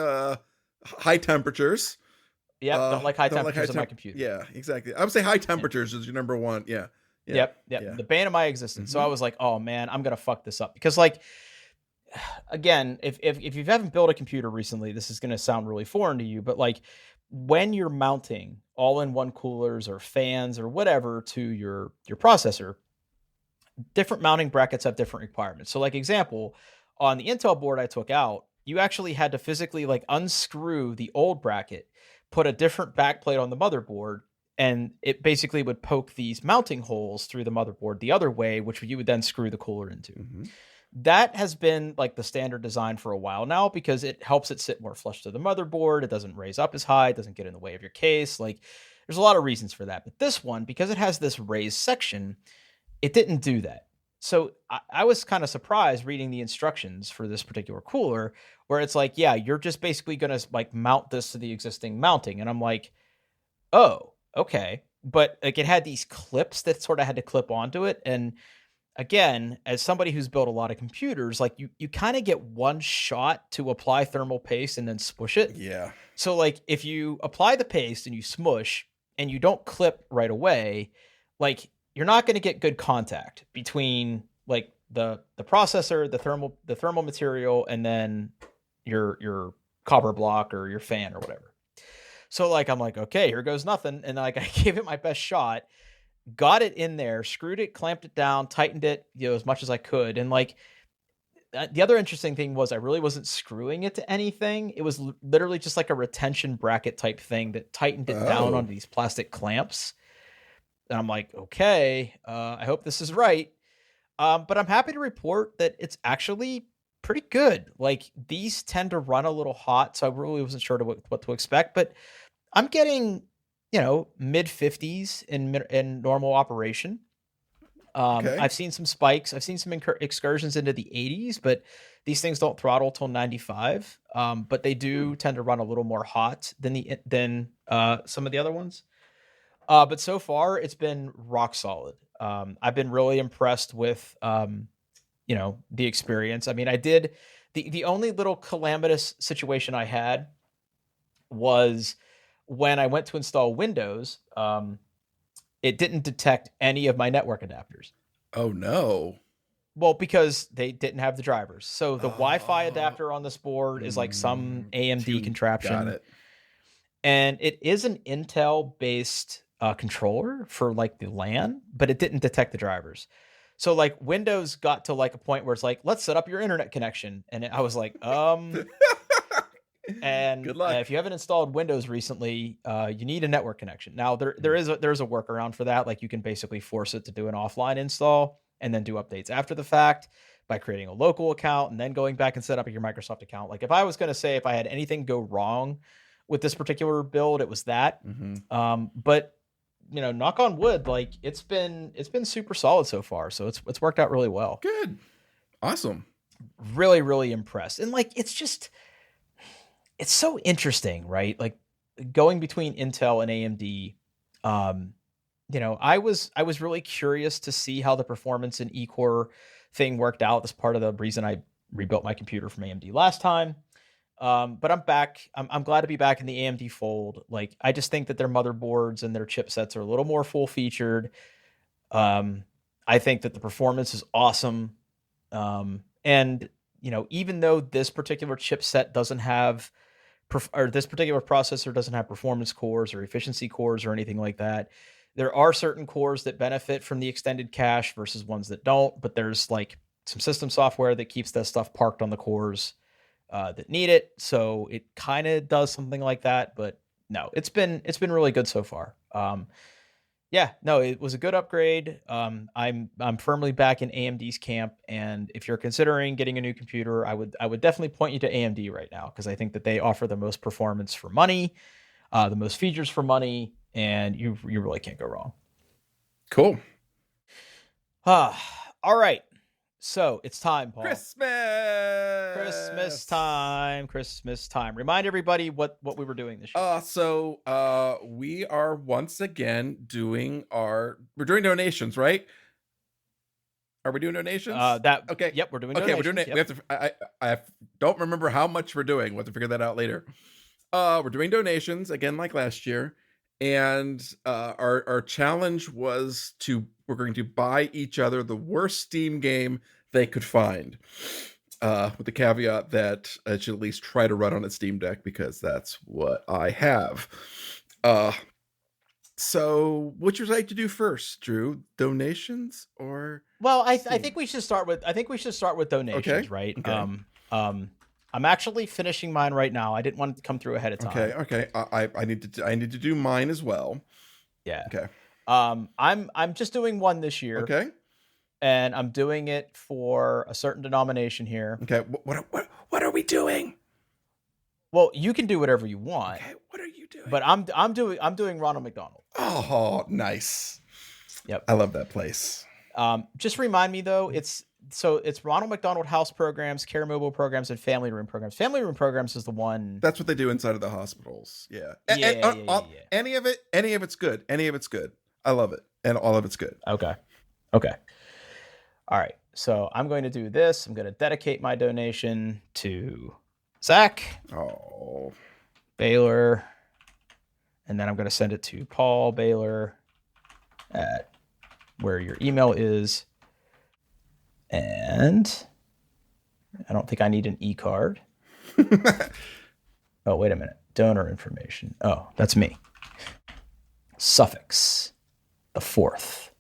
high temperatures. Yep, don't like high temperatures on my computer. Yeah, exactly. I would say high temperatures is your number one. Yeah. Yep. The bane of my existence. So I was like, oh man, I'm gonna fuck this up, because like, again, if you haven't built a computer recently, this is gonna sound really foreign to you, but like when you're mounting all-in-one coolers or fans or whatever to your processor, different mounting brackets have different requirements. So like example, on the Intel board I took out, you actually had to physically like unscrew the old bracket, put a different backplate on the motherboard, and it basically would poke these mounting holes through the motherboard the other way, which you would then screw the cooler into. That has been like the standard design for a while now, because it helps it sit more flush to the motherboard. It doesn't raise up as high. It doesn't get in the way of your case. Like there's a lot of reasons for that. But this one, because it has this raised section, it didn't do that. So I was kind of surprised reading the instructions for this particular cooler, where it's like, yeah, you're just basically going to like mount this to the existing mounting. And I'm like, oh, okay. But like it had these clips that sort of had to clip onto it. And again, as somebody who's built a lot of computers, like you kind of get one shot to apply thermal paste and then smush it. Yeah. So like if you apply the paste and you smush and you don't clip right away, like you're not going to get good contact between like the processor, the thermal material, and then your copper block or your fan or whatever. So like I'm like, okay, here goes nothing, and like I gave it my best shot, got it in there, screwed it, clamped it down, tightened it, as much as I could, and like the other interesting thing was I really wasn't screwing it to anything. It was literally just like a retention bracket type thing that tightened it down onto these plastic clamps. And I'm like, okay, I hope this is right. But I'm happy to report that it's actually pretty good. Like these tend to run a little hot, so I really wasn't sure what to expect. But I'm getting, mid 50s in normal operation. Okay. I've seen some spikes. I've seen some excursions into the 80s, but these things don't throttle till 95. But they do tend to run a little more hot than some of the other ones. But so far, it's been rock solid. I've been really impressed with, the experience. I mean, I did the only little calamitous situation I had was when I went to install Windows. It didn't detect any of my network adapters. Oh no. Well, because they didn't have the drivers. So the Wi-Fi Oh. adapter on this board is like some AMD contraption. Got it. And it is an Intel-based controller for like the LAN, but it didn't detect the drivers. So like Windows got to like a point where it's like, let's set up your internet connection. And I was like, and Good luck. if you haven't installed Windows recently, you need a network connection. Now there's a workaround for that. Like you can basically force it to do an offline install and then do updates after the fact by creating a local account and then going back and set up your Microsoft account. Like if I was going to say if I had anything go wrong with this particular build, it was that. Mm-hmm. But knock on wood, like it's been super solid so far. So it's worked out really well. Good. Awesome. Really, really impressed. And like it's so interesting, right? Like going between Intel and AMD. I was really curious to see how the performance and eCore thing worked out. That's part of the reason I rebuilt my computer from AMD last time. But I'm back. I'm glad to be back in the AMD fold. Like, I just think that their motherboards and their chipsets are a little more full featured. I think that the performance is awesome. And even though this particular chipset doesn't have, or this particular processor doesn't have performance cores or efficiency cores or anything like that, there are certain cores that benefit from the extended cache versus ones that don't. But there's like some system software that keeps that stuff parked on the cores that need it, so it kind of does something like that. But no, it's been really good so far. It was a good upgrade. I'm firmly back in AMD's camp, and if you're considering getting a new computer, I would definitely point you to AMD right now, because I think that they offer the most performance for money, the most features for money, and you really can't go wrong. Cool. All right. So it's time, Paul. Christmas time. Remind everybody what we were doing this year. So we are once again doing donations, right? Are we doing donations? Okay. Yep, we're doing donations. Okay, we're doing it. Yep. We have to. I don't remember how much we're doing. We'll have to figure that out later. We're doing donations again, like last year, and our challenge was we're going to buy each other the worst Steam game they could find, with the caveat that I should at least try to run on a Steam Deck, because that's what I have. So what would you like to do first, Drew? Donations or? Well, I think we should start with donations, okay. Right? Okay. I'm actually finishing mine right now. I didn't want it to come through ahead of time. Okay. I need to do mine as well. Yeah. Okay. I'm just doing one this year. Okay. And I'm doing it for a certain denomination here. Okay. What are we doing? Well, you can do whatever you want. Okay. What are you doing? But I'm doing Ronald McDonald. Oh, nice. Yep. I love that place. Just remind me though, it's Ronald McDonald House Programs, Care Mobile Programs, and Family Room Programs. Family Room Programs is the one. That's what they do inside of the hospitals. Yeah. Yeah. Any of it's good. Any of it's good. I love it. And all of it's good. Okay. All right. So I'm going to do this. I'm going to dedicate my donation to Zach. Oh. Baylor. And then I'm going to send it to Paul Baylor at where your email is. And I don't think I need an e-card. Oh, wait a minute. Donor information. Oh, that's me. Suffix, the 4th.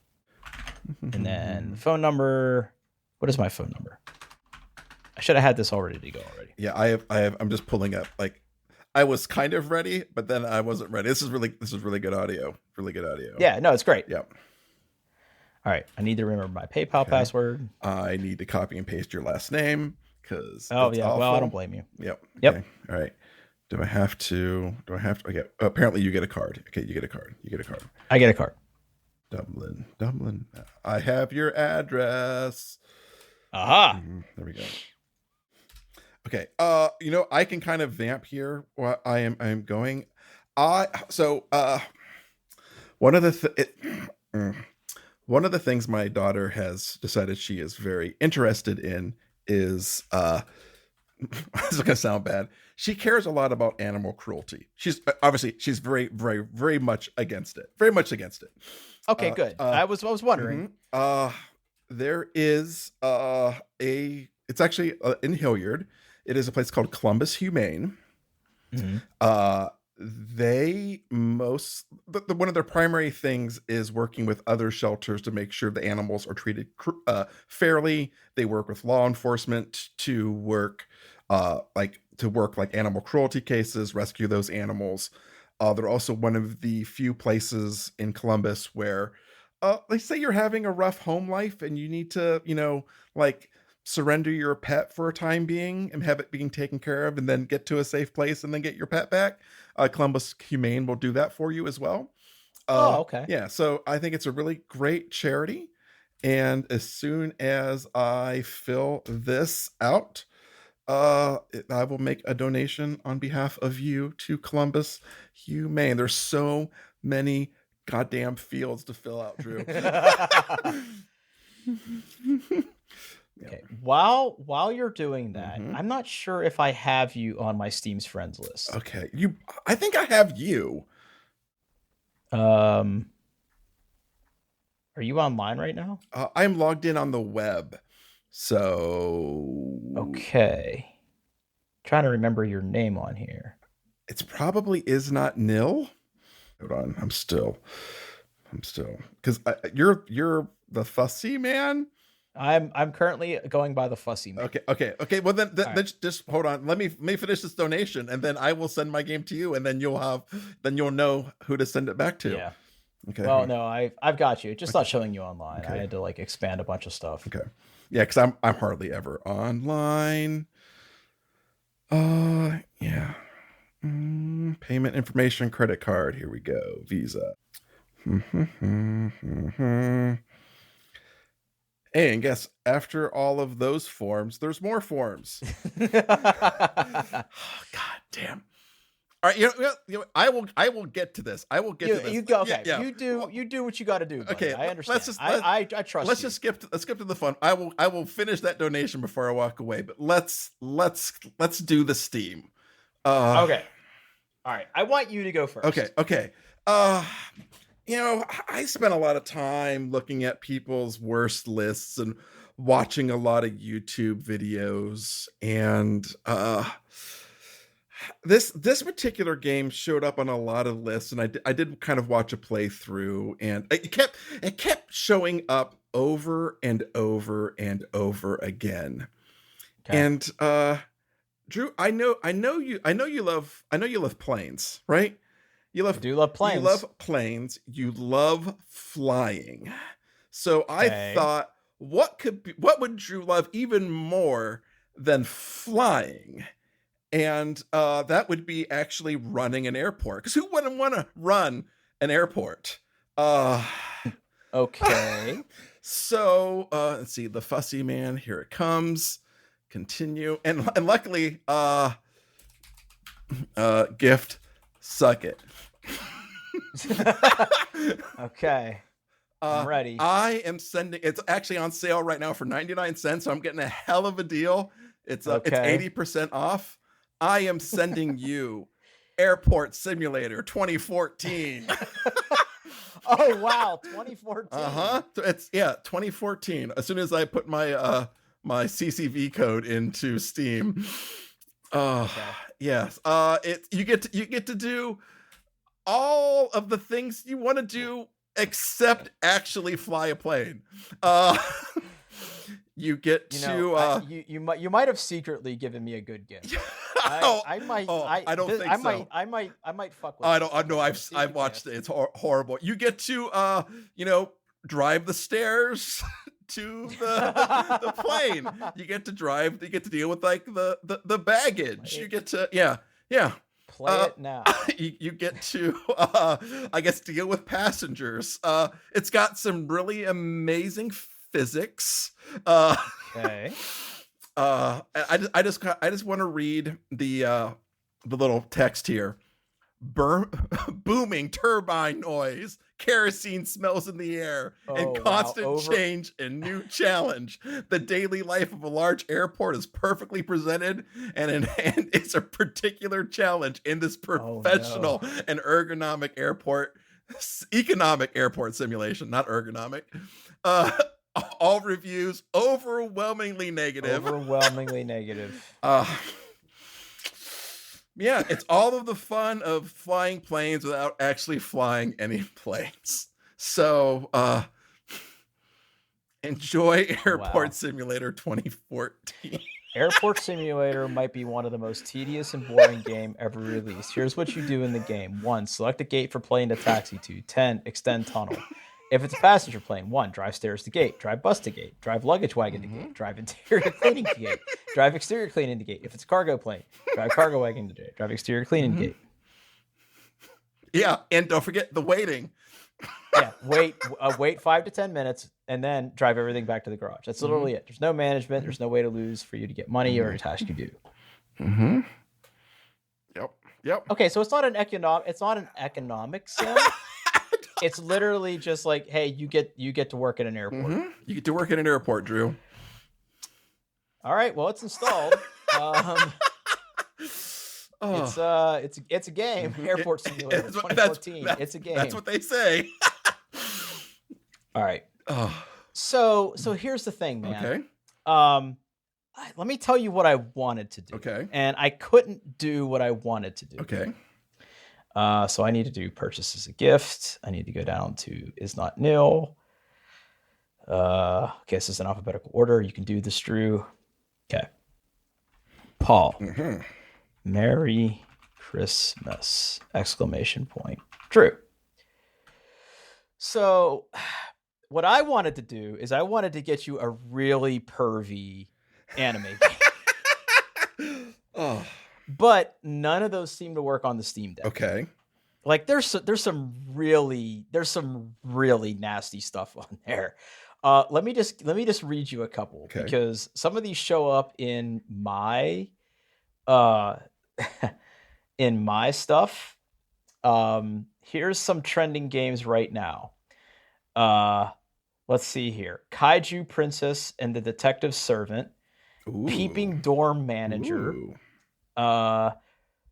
And then the phone number. What is my phone number? I should have had this all ready to go already. Yeah, I have. I'm just pulling up. Like, I was kind of ready, but then I wasn't ready. This is really good audio. Really good audio. Yeah, no, it's great. Yep. All right, I need to remember my PayPal password. I need to copy and paste your last name because. Oh yeah, awful. well I don't blame you. Yep. Yep. Okay. All right. Do I have to? Okay. Apparently, you get a card. Okay, you get a card. You get a card. I get a card. Dublin, Dublin. I have your address. Aha. There we go. Okay. I can kind of vamp here while I am going. One of one of the things my daughter has decided she is very interested in is this is gonna sound bad. She cares a lot about animal cruelty. She's obviously she's very, very, very much against it. Very much against it. Okay, good. I was wondering. There is it's actually in Hilliard. It is a place called Columbus Humane. They one of their primary things is working with other shelters to make sure the animals are treated fairly. They work with law enforcement to work like animal cruelty cases, rescue those animals. They're also one of the few places in Columbus where let's say you're having a rough home life and you need to, like surrender your pet for a time being and have it being taken care of and then get to a safe place and then get your pet back. Columbus Humane will do that for you as well. Okay. Yeah, so I think it's a really great charity. And as soon as I fill this out, I will make a donation on behalf of you to Columbus Humane. There's so many goddamn fields to fill out, Drew. Okay. While you're doing that, I'm not sure if I have you on my Steam's friends list. Okay. I think I have you. Are you online right now? I'm logged in on the web. So okay. Trying to remember your name on here. It's probably is not nil. Hold on. I'm still because you're the fussy man. I'm currently going by the fussy man. Okay. Well, then right. Just hold on. Let me finish this donation, and then I will send my game to you, and then you'll know who to send it back to. Yeah. Okay. Well, no, I've got you. It's just not showing you online. I had to expand a bunch of stuff. Okay. Yeah, because I'm hardly ever online. Yeah. Payment information, credit card. Here we go. Visa. Hey, and guess after all of those forms, there's more forms. God damn. All right, I will get to this. I will get to this. You go. Okay. Yeah. You do what you got to do. Buddy. Okay. I understand. I trust. Let's skip to the fun. I will finish that donation before I walk away. But let's do the Steam. Okay. All right. I want you to go first. Okay. I spent a lot of time looking at people's worst lists and watching a lot of YouTube videos, and this particular game showed up on a lot of lists, and I did kind of watch a playthrough, and it kept showing up over and over and over again. Okay. And Drew, I know you love planes, right? I do love planes. You love planes. You love flying. So I thought, what would Drew love even more than flying? And that would be actually running an airport. Because who wouldn't want to run an airport? Okay. So let's see, the fussy man. Here it comes. Continue, and luckily, gift, suck it. Okay. I'm ready. I am sending. It's actually on sale right now for 99 cents. So I'm getting a hell of a deal. It's 80% off. I am sending you Airport Simulator 2014. Oh wow, 2014. It's 2014. As soon as I put my my CCV code into Steam. Yes. You get to do all of the things you want to do except actually fly a plane. You get you might have secretly given me a good gift. I might. I don't think so. I might fuck with. I don't know. I've watched it. It's horrible. You get to drive the stairs to the plane. You get to drive. You get to deal with like the baggage. You get to yeah. Play it now. You get to, I guess, deal with passengers. It's got some really amazing physics. Okay. I just want to read the little text here. Booming turbine noise, kerosene smells in the air, and constant change and new challenge. The daily life of a large airport is perfectly presented, and it's a particular challenge in this professional and ergonomic economic airport simulation, not ergonomic. All reviews overwhelmingly negative. Yeah, it's all of the fun of flying planes without actually flying any planes. So, enjoy Airport Simulator 2014. Airport Simulator might be one of the most tedious and boring game ever released. Here's what you do in the game. 1. Select a gate for plane to taxi to. 10. Extend tunnel. If it's a passenger plane, 1. Drive stairs to gate. Drive bus to gate. Drive luggage wagon to gate. Drive interior cleaning to gate. Drive exterior cleaning to gate. If it's a cargo plane, drive cargo wagon to gate. Drive exterior cleaning to gate. Yeah, and don't forget the waiting. Yeah, wait 5 to 10 minutes, and then drive everything back to the garage. That's literally it. There's no management. There's no way to lose for you to get money or a task you do. Yep. Okay, so it's not an economic sim. It's literally just like, hey, you get to work at an airport. You get to work at an airport, Drew. All right, well, it's installed. It's a game. Airport Simulator 2014. It's a game. That's what they say. All right. So here's the thing, man. Okay. Let me tell you what I wanted to do. Okay. And I couldn't do what I wanted to do. Okay. So I need to do purchase as a gift. I need to go down to is not nil. Okay, this is an alphabetical order. You can do this, Drew. Okay. Paul. Merry Christmas! ! Drew. So what I wanted to do is I wanted to get you a really pervy anime game. But none of those seem to work on the Steam Deck. Okay. Like there's some really nasty stuff on there. Let me just read you a couple because some of these show up in my in my stuff. Here's some trending games right now. Let's see here. Kaiju Princess and the Detective Servant. Ooh. Peeping Dorm Manager. Ooh.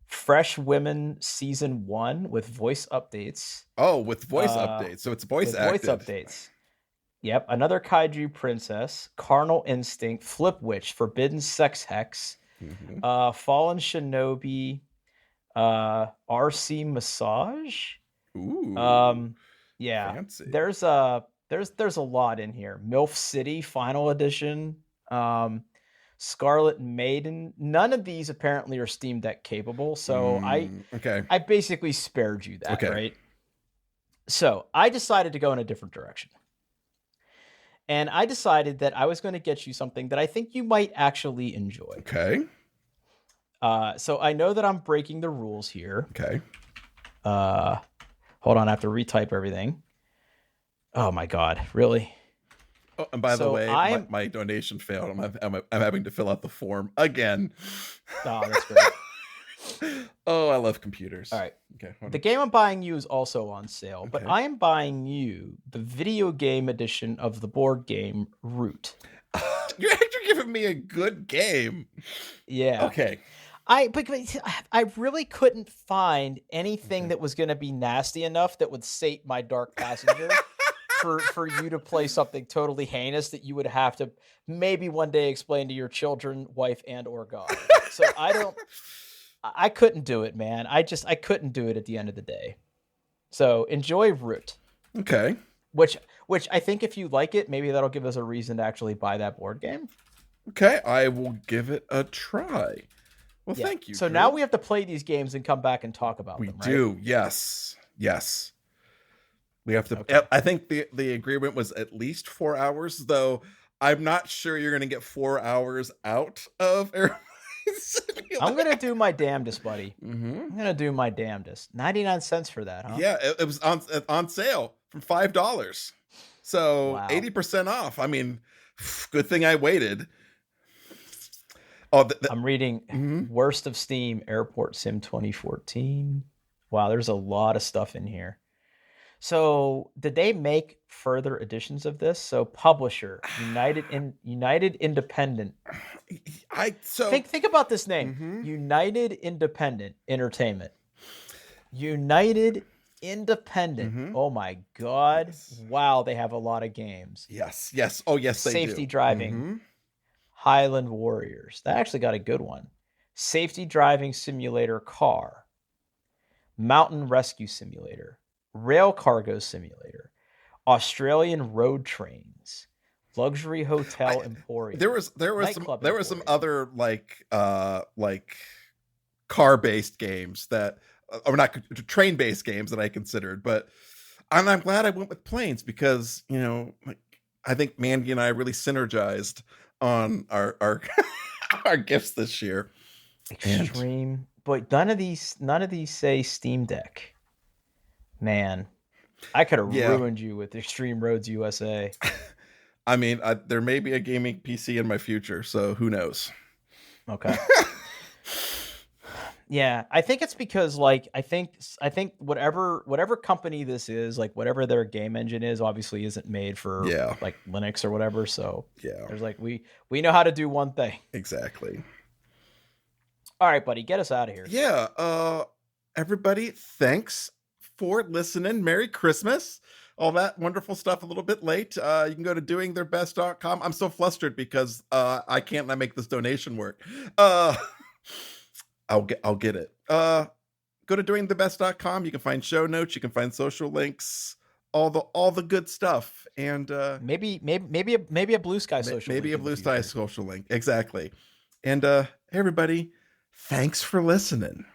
Fresh Women Season 1 with voice updates. Oh, with voice updates. So it's voice updates. Yep. Another Kaiju Princess. Carnal Instinct. Flip Witch. Forbidden Sex Hex. Fallen Shinobi. RC Massage. Ooh. Yeah. Fancy. There's a lot in here. MILF City Final Edition. Scarlet Maiden. None of these apparently are Steam Deck capable, so I basically spared you that, right? So I decided to go in a different direction. And I decided that I was going to get you something that I think you might actually enjoy. Okay. So I know that I'm breaking the rules here. Okay. Hold on, I have to retype everything. Oh my God, really? Oh, and by the way, my donation failed. I'm having to fill out the form again. Oh, that's great. Oh, I love computers. All right. Okay. The game I'm buying you is also on sale, but I am buying you the video game edition of the board game Root. You're actually giving me a good game. Yeah. Okay. I really couldn't find anything that was going to be nasty enough that would sate my dark passenger. For you to play something totally heinous that you would have to maybe one day explain to your children, wife, and or God. So I couldn't do it, man. I couldn't do it at the end of the day. So enjoy Root. Okay. Which I think if you like it, maybe that'll give us a reason to actually buy that board game. Okay, I will give it a try. Well, thank you. So now we have to play these games and come back and talk about them, right? We do, yes. We have to. Okay. I think the agreement was at least 4 hours, though. I'm not sure you're going to get 4 hours out of I'm gonna do my damnedest, buddy. Mm-hmm. I'm gonna do my damnedest. 99 cents for that, huh? Yeah, it was on sale from $5. So Wow. 80% off. I mean, good thing I waited. Oh, I'm reading mhm. Worst of Steam Airport Sim 2014. Wow, there's a lot of stuff in here. So, did they make further editions of this? So, publisher United Independent. Think about this name. Mhm. United Independent Entertainment. United Independent. Mhm. Oh my god. Yes. Wow, they have a lot of games. Yes. Yes. Oh, yes, they do. Safety Driving. Mhm. Highland Warriors. That actually got a good one. Safety Driving Simulator Car. Mountain Rescue Simulator. Rail Cargo Simulator. Australian Road Trains. Luxury Hotel Emporium. There was Nightclub some Emporium. other like car-based games that or not train-based games that I considered, but I'm glad I went with planes because, you know, like I think Mandy and I really synergized on our our gifts this year. Extreme, but none of these say Steam Deck. Man, I could have ruined you with Extreme Roads USA. I mean, there may be a gaming PC in my future, so who knows? Okay. Yeah, I think it's because like I think whatever company this is, like whatever their game engine is, obviously isn't made for like Linux or whatever. So there's like we know how to do one thing. Exactly. All right, buddy, get us out of here. Yeah. Everybody, thanks for listening. Merry Christmas. All that wonderful stuff a little bit late. You can go to doingtheirbest.com. I'm so flustered because I can't make this donation work. I'll get it. Go to doingthebest.com. You can find show notes, you can find social links, all the good stuff. And maybe a Blue Sky social maybe link a Blue Sky social link. Exactly. And everybody, thanks for listening.